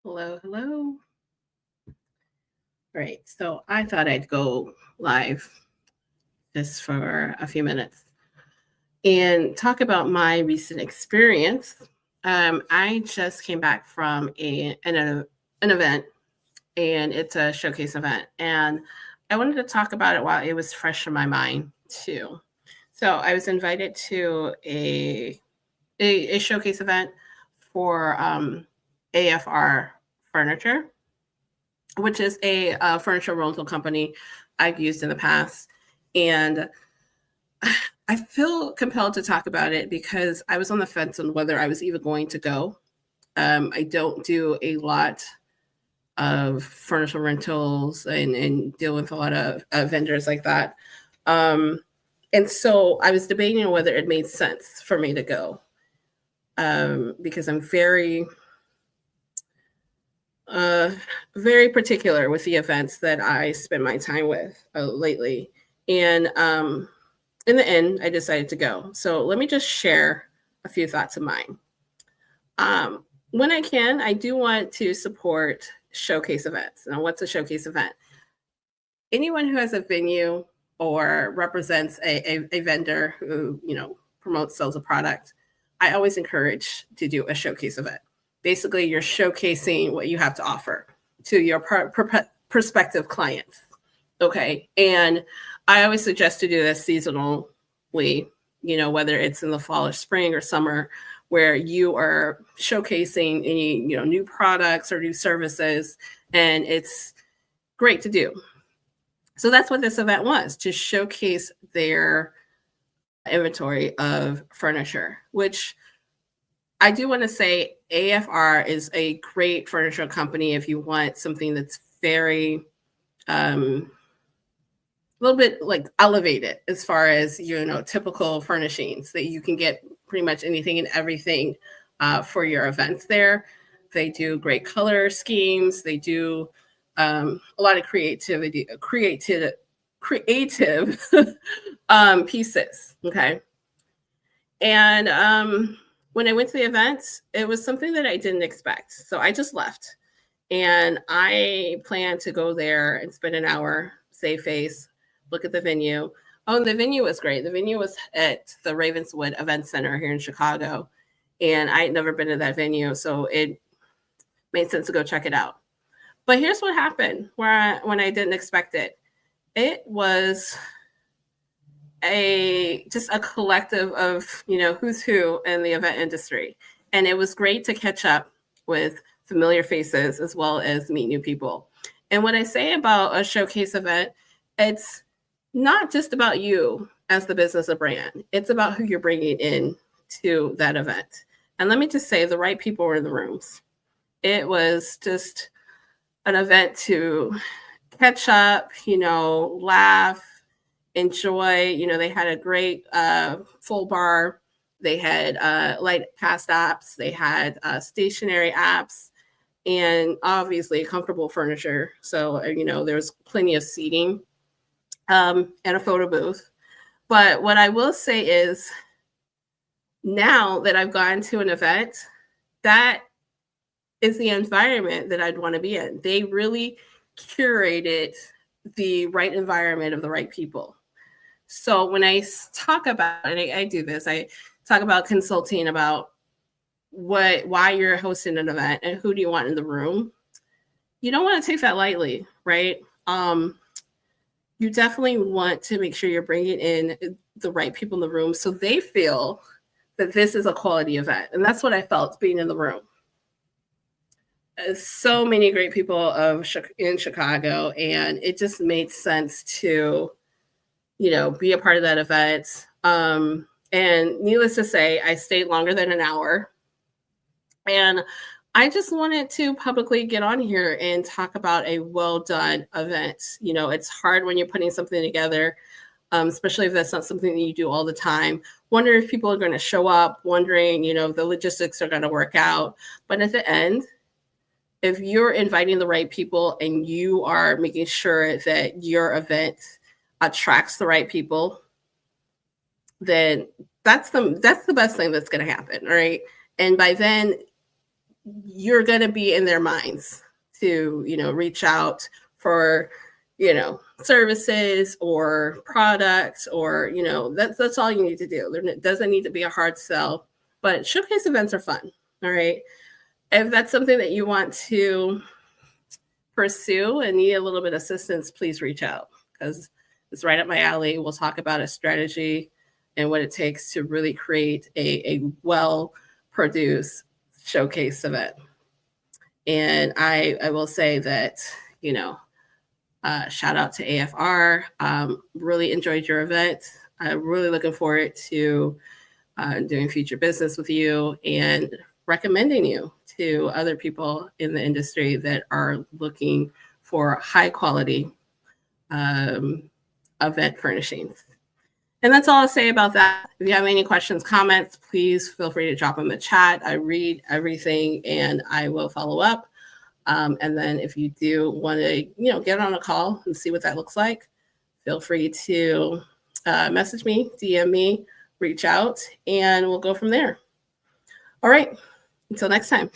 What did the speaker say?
Hello, hello. All right, so I thought I'd go live just for a few minutes and talk about my recent experience. I just came back from an event, and it's a showcase event, and I wanted to talk about it while it was fresh in my mind too. So I was invited to a showcase event for AFR Furniture, which is a furniture rental company I've used in the past. And I feel compelled to talk about it because I was on the fence on whether I was even going to go. I don't do a lot of furniture rentals and deal with a lot of vendors like that. Um, and so I was debating on whether it made sense for me to go because I'm uh, very particular with the events that I spend my time with lately. And in the end, I decided to go. So let me just share a few thoughts of mine. When I can, I do want to support showcase events. Now, what's a showcase event? Anyone who has a venue or represents a vendor who, promotes, sells a product, I always encourage to do a showcase event. Basically, you're showcasing what you have to offer to your prospective clients. Okay. And I always suggest to do this seasonally, whether it's in the fall or spring or summer, where you are showcasing any, new products or new services. And it's great to do. So that's what this event was, to showcase their inventory of furniture, which I do want to say AFR is a great furniture company if you want something that's very a little bit like elevated as far as typical furnishings that you can get pretty much anything and everything for your events there. They do great color schemes. They do a lot of creative pieces. Okay. And when I went to the event, it was something that I didn't expect. So I just left. And I plan to go there and spend an hour, save face, look at the venue. Oh, and the venue was great. The venue was at the Ravenswood Event Center here in Chicago. And I had never been to that venue. So it made sense to go check it out. But here's what happened when I didn't expect it. It was just a collective of who's who in the event industry, and it was great to catch up with familiar faces as well as meet new people. And what I say about a showcase event, it's not just about you as the business or brand, it's about who you're bringing in to that event. And let me just say, the right people were in the rooms. It was just an event to catch up, laugh, enjoy. They had a great full bar. They had light pass apps. They had stationary apps, and obviously comfortable furniture. So there was plenty of seating and a photo booth. But what I will say is, now that I've gone to an event, that is the environment that I'd want to be in. They really curated the right environment of the right people. So when I talk about, and I do this, I talk about consulting about why you're hosting an event and who do you want in the room. You don't want to take that lightly, right? You definitely want to make sure you're bringing in the right people in the room so they feel that this is a quality event. And that's what I felt being in the room. So many great people in Chicago, and it just made sense to be a part of that event. And needless to say, I stayed longer than an hour. And I just wanted to publicly get on here and talk about a well done event. It's hard when you're putting something together, especially if that's not something that you do all the time. Wonder if people are going to show up, wondering, if the logistics are going to work out. But at the end, if you're inviting the right people and you are making sure that your event attracts the right people, then that's the best thing that's going to happen, right? And by then, you're going to be in their minds to, reach out for, services or products, or, that's all you need to do. There doesn't need to be a hard sell, but showcase events are fun. All right. If that's something that you want to pursue and need a little bit of assistance, please reach out, because it's right up my alley. We'll talk about a strategy and what it takes to really create a well produced showcase event. And I will say that, shout out to AFR. Really enjoyed your event. I'm really looking forward to doing future business with you and recommending you to other people in the industry that are looking for high quality event furnishings. And that's all I'll say about that. If you have any questions, comments, please feel free to drop them in the chat. I read everything and I will follow up. And then if you do want to, get on a call and see what that looks like, feel free to message me, DM me, reach out, and we'll go from there. All right. Until next time.